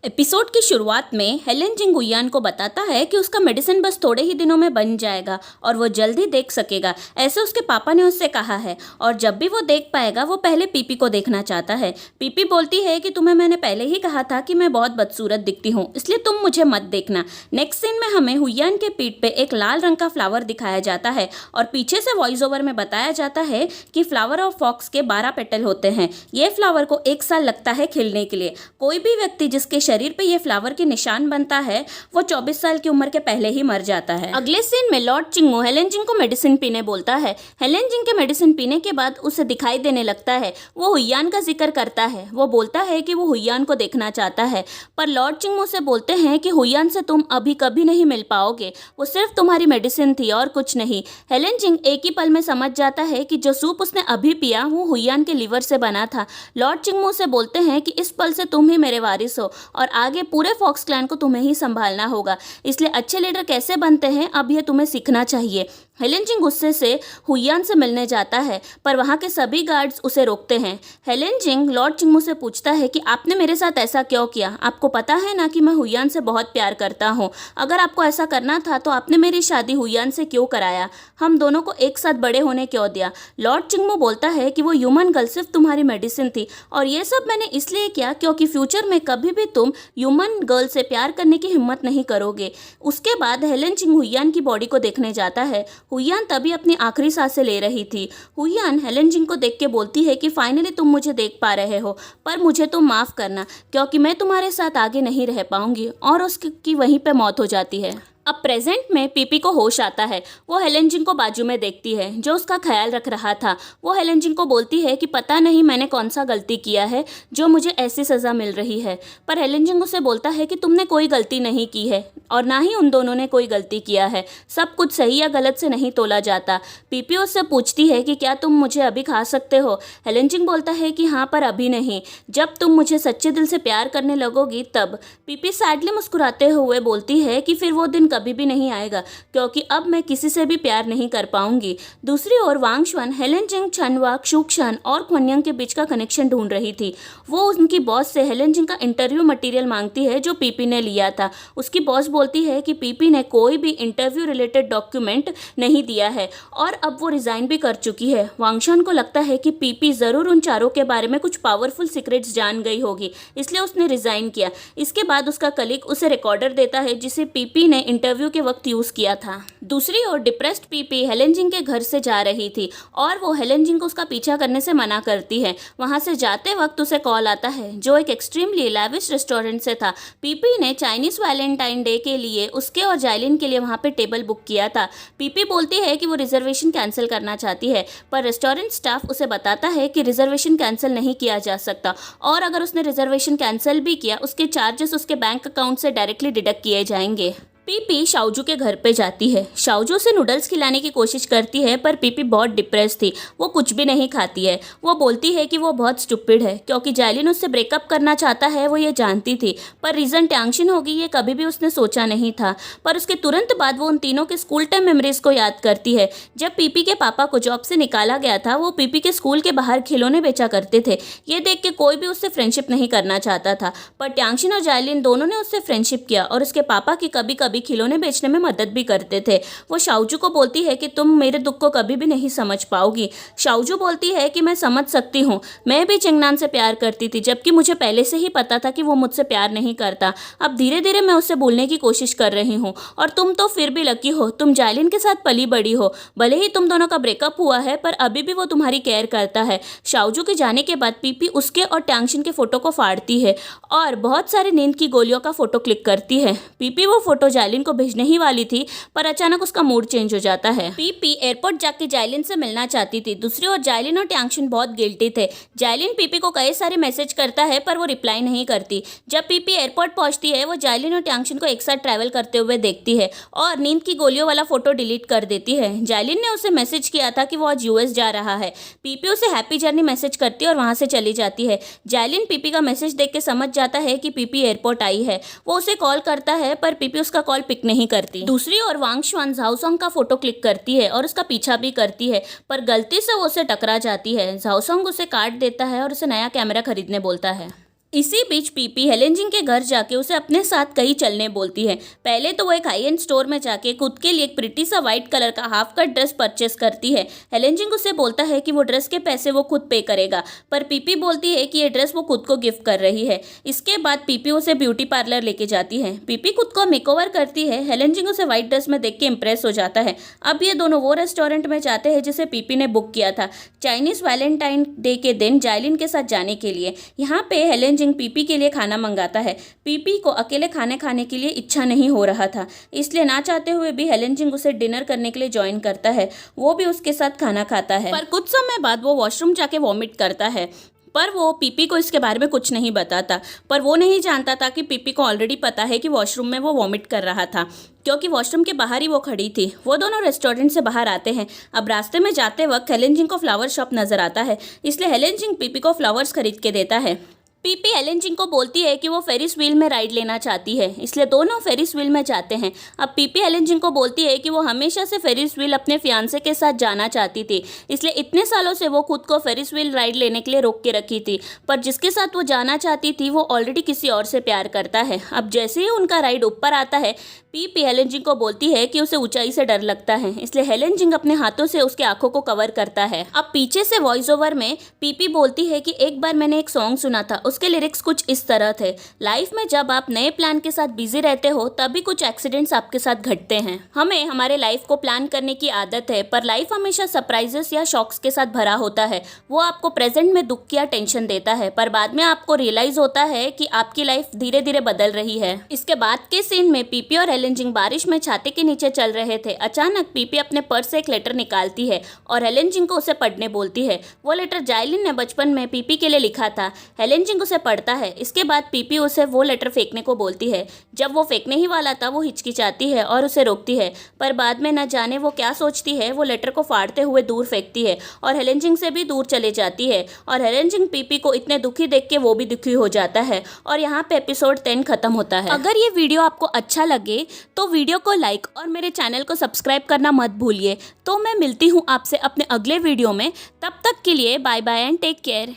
Episode की शुरुआत में हेलेन जिंग हुयान को बताता है कि उसका मेडिसिन बस थोड़े ही दिनों में बन जाएगा और वो जल्दी देख सकेगा, ऐसे उसके पापा ने उससे कहा है। और जब भी वो देख पाएगा वो पहले पीपी को देखना चाहता है। पीपी बोलती है कि तुम्हें मैंने पहले ही कहा था कि मैं बहुत बदसूरत दिखती हूँ, इसलिए तुम मुझे मत देखना। नेक्स्ट सीन में हमें हुयान के पीठ पे एक लाल रंग का फ्लावर दिखाया जाता है और पीछे से वॉइस ओवर में बताया जाता है कि फ्लावर ऑफ फॉक्स के 12 पेटल होते हैं। ये फ्लावर को 1 साल लगता है खिलने के लिए। कोई भी व्यक्ति जिसके शरीर पे ये फ्लावर के निशान बनता है वो 24 साल की उम्र के पहले ही मर जाता है। अगले सीन में लॉर्ड चिंगमो हेलेन जिंग को मेडिसिन पीने बोलता है। हेलेन जिंग के मेडिसिन पीने के बाद उसे दिखाई देने लगता है। वो हुयान का जिक्र करता है। वो बोलता है कि वो हुयान को देखना चाहता है, पर लॉर्ड चिंगमो से बोलते हैं कि हुयान से तुम अभी कभी नहीं मिल पाओगे, वो सिर्फ तुम्हारी मेडिसिन थी और कुछ नहीं। हेलेन जिंग एक ही पल में समझ जाता है कि जो सूप उसने अभी पिया वो हुयान के लीवर से बना था। लॉर्ड चिंगमो से बोलते हैं कि इस पल से तुम ही मेरे वारिस हो और आगे पूरे फॉक्स क्लैन को तुम्हें ही संभालना होगा, इसलिए अच्छे लीडर कैसे बनते हैं अब ये तुम्हें सीखना चाहिए। हेलेन जिंग गुस्से से हुयान से मिलने जाता है, पर वहाँ के सभी गार्ड्स उसे रोकते हैं। हेलेन जिंग लॉर्ड चिंगमो से पूछता है कि आपने मेरे साथ ऐसा क्यों किया? आपको पता है ना कि मैं हुयान से बहुत प्यार करता हूँ। अगर आपको ऐसा करना था तो आपने मेरी शादी हुयान से क्यों कराया? हम दोनों को एक साथ बड़े होने क्यों दिया? लॉर्ड चिंगमो बोलता है कि वो ह्यूमन गर्ल सिर्फ तुम्हारी मेडिसिन थी और ये सब मैंने इसलिए किया क्योंकि फ्यूचर में कभी भी तुम ह्यूमन गर्ल से प्यार करने की हिम्मत नहीं करोगे। उसके बाद हेलेन जिंग हुयान की बॉडी को देखने जाता है। हुयान तभी अपनी आखिरी सांसें ले रही थी। हुयान हेलेन जिंग को देख के बोलती है कि फाइनली तुम मुझे देख पा रहे हो, पर मुझे तुम माफ़ करना क्योंकि मैं तुम्हारे साथ आगे नहीं रह पाऊंगी। और उसकी वहीं पे मौत हो जाती है। अब प्रेजेंट में पीपी को होश आता है। वो हेलेन जिंग को बाजू में देखती है जो उसका ख्याल रख रहा था। वो हेलेन जिंग को बोलती है कि पता नहीं मैंने कौन सा गलती किया है जो मुझे ऐसी सज़ा मिल रही है, पर हेलेन जिंग उसे बोलता है कि तुमने कोई गलती नहीं की है और ना ही उन दोनों ने कोई गलती किया है। सब कुछ सही या गलत से नहीं तोला जाता। पीपी उससे पूछती है कि क्या तुम मुझे अभी खा सकते हो? हेलेन जिंग बोलता है कि हाँ, पर अभी नहीं, जब तुम मुझे सच्चे दिल से प्यार करने लगोगी तब। पीपी सैडली मुस्कुराते हुए बोलती है कि फिर वो दिन कभी भी नहीं आएगा क्योंकि अब मैं किसी से भी प्यार नहीं कर पाऊंगी। दूसरी ओर वांग शुआन हेलेन जिंग, छनवा, क्षुक्शन और ख्वन्यांग के बीच का कनेक्शन ढूंढ रही थी। वो उनकी बॉस से हेलेन जिंग का इंटरव्यू मटेरियल मांगती है जो पीपी ने लिया था। उसकी बॉस बोलती है कि पीपी ने कोई भी इंटरव्यू रिलेटेड डॉक्यूमेंट नहीं दिया है और अब वो रिजाइन भी कर चुकी है। वांग शुआन को लगता है कि पीपी जरूर उन चारों के बारे में कुछ पावरफुल सीक्रेट्स जान गई होगी, इसलिए उसने रिजाइन किया। इसके बाद उसका कलीग उसे रिकॉर्डर देता है जिसे पीपी ने इंटरव्यू के वक्त यूज किया था। दूसरी ओर डिप्रेस्ड पीपी हेलेन जिंग के घर से जा रही थी और वो हेलेन जिंग को उसका पीछा करने से मना करती है। वहां से जाते वक्त उसे कॉल आता है जो एक एक्सट्रीमली लैविश रेस्टोरेंट से था। पीपी ने चाइनीज वैलेंटाइन डे के लिए उसके और जाइलिन के लिए वहां पे टेबल बुक किया था। पीपी बोलती है कि वो रिजर्वेशन कैंसिल करना चाहती है, पर रेस्टोरेंट स्टाफ उसे बताता है कि रिजर्वेशन कैंसिल नहीं किया जा सकता और अगर उसने रिजर्वेशन कैंसिल भी किया उसके चार्जेस उसके बैंक अकाउंट से डायरेक्टली डिडक्ट किए जाएंगे। पीपी शाओजू के घर पे जाती है। शाओजू से नूडल्स खिलाने की कोशिश करती है, पर पीपी बहुत डिप्रेस थी। वो कुछ भी नहीं खाती है। वो बोलती है कि वो बहुत स्टूपिड है क्योंकि जाइलिन उससे ब्रेकअप करना चाहता है, वो ये जानती थी, पर रीज़न टैंगशिन होगी ये कभी भी उसने सोचा नहीं था। पर उसके तुरंत बाद वो उन तीनों के स्कूल टाइम मेमोरीज को याद करती है। जब पीपी के पापा को जॉब से निकाला गया था वो पीपी के स्कूल के बाहर खिलौने बेचा करते थे। ये देख के कोई भी उससे फ्रेंडशिप नहीं करना चाहता था, पर टैंगशिन और जाइलिन दोनों ने उससे फ्रेंडशिप किया और उसके पापा की कभी कभी खिलौने बेचने में मदद भी करते थे। वो शाओजू को बोलती है कि तुम मेरे दुख को कभी भी नहीं समझ पाओगी। शाओजू बोलती है कि मैं समझ सकती हूँ, मैं भी चिंगनान से प्यार करती थी जबकि मुझे पहले से ही पता था कि वो मुझसे प्यार नहीं करता। अब धीरे धीरे मैं उससे बोलने की कोशिश कर रही हूँ और तुम तो फिर भी लकी हो, तुम जाइलिन के साथ पली बड़ी हो। भले ही तुम दोनों का ब्रेकअप हुआ है पर अभी भी वो तुम्हारी केयर करता है। शाओजू के जाने के बाद पीपी उसके और टैंगशिन के फोटो को फाड़ती है और बहुत सारे नींद की गोलियों का फोटो क्लिक करती है। पीपी वो फोटो जाइलिन को भेजने ही वाली थी पर अचानक उसका मूड चेंज हो जाता है। पीपी एयरपोर्ट जाके जाइलिन से मिलना चाहती थी। दूसरी ओर जाइलिन और टैंगशिन बहुत गिल्टी थे। जाइलिन पीपी को कई सारे मैसेज करता है पर वो रिप्लाई नहीं करती। जब पीपी एयरपोर्ट पहुंचती है वो जाइलिन और टैंगशिन को एक साथ ट्रैवल करते हुए देखती है और नींद की गोलियों वाला फोटो डिलीट कर देती है। जाइलिन ने उसे मैसेज किया था कि वो आज यूएस जा रहा है। पीपी उसे हैप्पी जर्नी मैसेज करती है और वहां से चली जाती है। जाइलिन पीपी का मैसेज देख के समझ जाता है कि पीपी एयरपोर्ट आई है। वो उसे कॉल करता है पर पीपी उसका कॉल पिक नहीं करती। दूसरी ओर वांग शुआन झाओ सोंग का फोटो क्लिक करती है और उसका पीछा भी करती है, पर गलती से वो उसे टकरा जाती है। झाओ सोंग उसे काट देता है और उसे नया कैमरा खरीदने बोलता है। इसी बीच पीपी हेलेन जिंग के घर जाके उसे अपने साथ कहीं चलने बोलती है। पहले तो वो एक हाई एंड स्टोर में जाके खुद के लिए एक प्रिटी सा व्हाइट कलर का हाफ कट ड्रेस परचेस करती है। हेलेन जिंग उसे बोलता है कि वो ड्रेस के पैसे वो खुद पे करेगा, पर पीपी बोलती है कि ये ड्रेस वो खुद को गिफ्ट कर रही है। इसके बाद पीपी उसे ब्यूटी पार्लर लेके जाती है। पीपी खुद को मेकओवर करती है। हेलेन जिंग उसे व्हाइट ड्रेस में देख के इम्प्रेस हो जाता है। अब ये दोनों वो रेस्टोरेंट में जाते हैं जिसे पीपी ने बुक किया था, चाइनीज वैलेंटाइन डे के दिन जाइलिन के साथ जाने के लिए। यहाँ पे हेलेन जिंग पीपी के लिए खाना मंगाता है। पीपी को अकेले खाने खाने के लिए इच्छा नहीं हो रहा था, इसलिए ना चाहते हुए भी हेलेन जिंग उसे डिनर करने के लिए ज्वाइन करता है। वो भी उसके साथ खाना खाता है, पर कुछ समय बाद वो वॉशरूम जाके वॉमिट करता है। पर वो पीपी को इसके बारे में कुछ नहीं बताता, पर वो नहीं जानता था कि पीपी को ऑलरेडी पता है कि वॉशरूम में वो वॉमिट कर रहा था, क्योंकि वॉशरूम के बाहर ही वो खड़ी थी। वो दोनों रेस्टोरेंट से बाहर आते हैं। अब रास्ते में जाते वक्त हेलेन जिंग को फ्लावर शॉप नजर आता है, इसलिए हेलेन जिंग पीपी को फ्लावर्स खरीद के देता है। पीपी हेलेन जिंग को बोलती है कि वो फेरिस व्हील में राइड लेना चाहती है, इसलिए दोनों फेरिस व्हील में जाते हैं। अब पीपी हेलेन जिंग को बोलती है कि वो हमेशा से फेरिस व्हील अपने फियांसे के साथ जाना चाहती थी, इसलिए इतने सालों से वो खुद को फेरिस व्हील राइड लेने के लिए रोक के रखी थी, पर जिसके साथ वो जाना चाहती थी वो ऑलरेडी किसी और से प्यार करता है। अब जैसे ही उनका राइड ऊपर आता है, पीपी हेलेन जिंग को बोलती है कि उसे ऊंचाई से डर लगता है, इसलिए हेलेन जिंग अपने हाथों से उसके आंखों को कवर करता है। अब पीछे से वॉइस ओवर में पीपी बोलती है कि एक बार मैंने एक सॉन्ग सुना था, उसके लिरिक्स कुछ इस तरह थे, लाइफ में जब आप नए प्लान के साथ बिजी रहते हो तभी कुछ एक्सीडेंट्स आपके साथ घटते हैं। हमें हमारे लाइफ को प्लान करने की आदत है, पर लाइफ हमेशा सरप्राइजेस या शॉक्स के साथ भरा होता है। वो आपको प्रेजेंट में दुख या टेंशन देता है, पर बाद में आपको रियलाइज होता है कि आपकी लाइफ धीरे धीरे बदल रही है। इसके बाद के सीन में पीपी और हेलेन जिंग बारिश में छाते के नीचे चल रहे थे। अचानक पीपी अपने पर्स से एक लेटर निकालती है और हेलेन जिंग को उसे पढ़ने बोलती है। वो लेटर जाइलिन ने बचपन में पीपी के लिए लिखा था। हेलेन जिंग उसे पढ़ता है। इसके बाद पीपी उसे वो लेटर फेंकने को बोलती है। जब वो फेंकने ही वाला था, वो हिचकिचाती है और उसे रोकती है, पर बाद में न जाने वो क्या सोचती है, वो लेटर को फाड़ते हुए दूर फेंकती है और हेलेन जिंग से भी दूर चले जाती है। और हेलेन जिंग पीपी को इतने दुखी देख के वो भी दुखी हो जाता है और यहाँ पे एपिसोड 10 खत्म होता है। अगर ये वीडियो आपको अच्छा लगे तो वीडियो को लाइक और मेरे चैनल को सब्सक्राइब करना मत भूलिए। तो मैं मिलती हूँ आपसे अपने अगले वीडियो में। तब तक के लिए bye bye and take care.